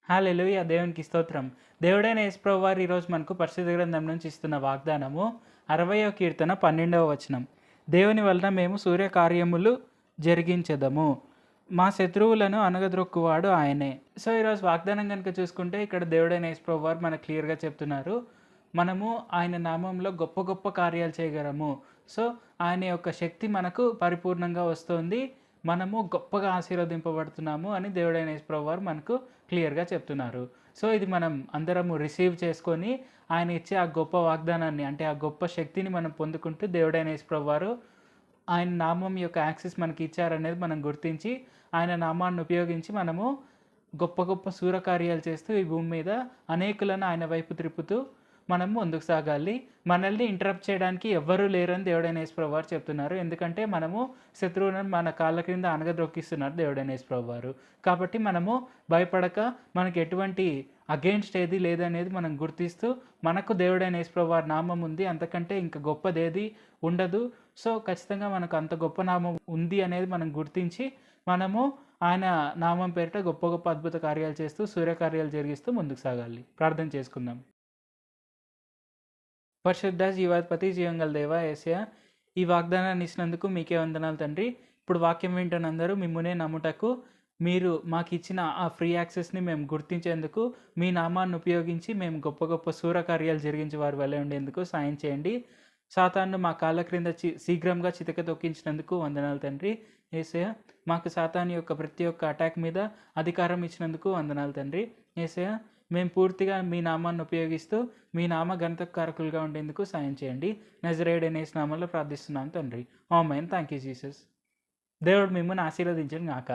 హల్లెలూయా! దేవునికి స్తోత్రం. దేవుడైన యేసుప్రభు వారు ఈరోజు మనకు పరిశుద్ధ గ్రంథం నుంచి ఇస్తున్న వాగ్దానము 60వ కీర్తన 12వ వచనం. దేవుని వలన మేము సూర్యకార్యములు జరిగించెదము. మా శత్రువులను అణగద్రొక్కువాడు ఆయనే. సో, ఈరోజు వాగ్దానం కనుక చూసుకుంటే ఇక్కడ దేవుడైన యేసుప్రభు వారు మనకు క్లియర్‌గా చెప్తున్నారు. మనము ఆయన నామంలో గొప్ప గొప్ప కార్యాలు చేయగలము. సో, ఆయన యొక్క శక్తి మనకు పరిపూర్ణంగా వస్తుంది. మనము గొప్పగా ఆశీర్వదింపబడుతున్నాము అని దేవుడైన యేసుప్రభు వారు మనకు క్లియర్‌గా చెప్తున్నారు. సో, ఇది మనం అందరము రిసీవ్ చేసుకొని ఆయన ఇచ్చే ఆ గొప్ప వాగ్దానాన్ని అంటే ఆ గొప్ప శక్తిని మనం పొందుకుంటూ దేవుడైన యేసుప్రభు వారు ఆయన నామం యొక్క యాక్సెస్ మనకి ఇచ్చారనేది మనం గుర్తించి ఆయన నామాన్ని ఉపయోగించి మనము గొప్ప గొప్ప శూరకార్యాలు చేస్తూ ఈ భూమి మీద అనేకులను ఆయన వైపు త్రిప్పుతూ మనం ముందుకు సాగాలి. మనల్ని ఇంటరప్ట్ చేయడానికి ఎవ్వరూ లేరని దేవుడైన యేసుప్రభు వారు చెప్తున్నారు. ఎందుకంటే మనము శత్రువులను మన కాళ్ళ క్రింద అణగద్రొక్కిస్తున్నారు దేవుడైన యేసుప్రభు వారు. కాబట్టి మనము భయపడక మనకు ఎటువంటి అగెయిన్స్ట్ ఏది లేదనేది మనం గుర్తిస్తూ మనకు దేవుడైన యేసుప్రభు వారి నామం ఉంది. అంతకంటే ఇంకా గొప్పదేది ఉండదు. సో, ఖచ్చితంగా మనకు అంత గొప్ప నామం ఉంది అనేది మనం గుర్తించి మనము ఆయన నామం పేరిట గొప్ప గొప్ప అద్భుత కార్యాలు చేస్తూ సూర్యకార్యాలు జరిగిస్తూ ముందుకు సాగాలి. ప్రార్థన చేసుకుందాం. పరిశుద్ధ జీవాధిపతి జీవంగల దేవా యేసయ్య, ఈ వాగ్దానాన్ని ఇచ్చినందుకు మీకే వందనాలు తండ్రి. ఇప్పుడు వాక్యం వింటున్న అందరూ మిమ్మునే నమ్ముటకు మీరు మాకు ఇచ్చిన ఆ ఫ్రీ యాక్సెస్ని మేము గుర్తించేందుకు మీ నామాన్ని ఉపయోగించి మేము గొప్ప గొప్ప శూరకార్యాలు జరిగించే వారి వల్లే ఉండేందుకు సాయం చేయండి. సాతాను మా కాళ్ళ క్రింద శీఘ్రంగా చితక తొక్కించినందుకు వందనాలు తండ్రి. యేసయ్య, మాకు సాతాను యొక్క ప్రతి ఒక్క అటాక్ మీద అధికారం ఇచ్చినందుకు వందనాలు తండ్రి. యేసయ్య, మేము పూర్తిగా మీ నామాన్ని ఉపయోగిస్తూ మీ నామ ఘనతకారకులుగా ఉండేందుకు సాయం చేయండి. నజరేయుడైన యేసు నామములో ప్రార్థిస్తున్నాను తండ్రి. ఆమేన్. Thank you Jesus. దేవుడు మిమ్మల్ని ఆశీర్వదించను గాక.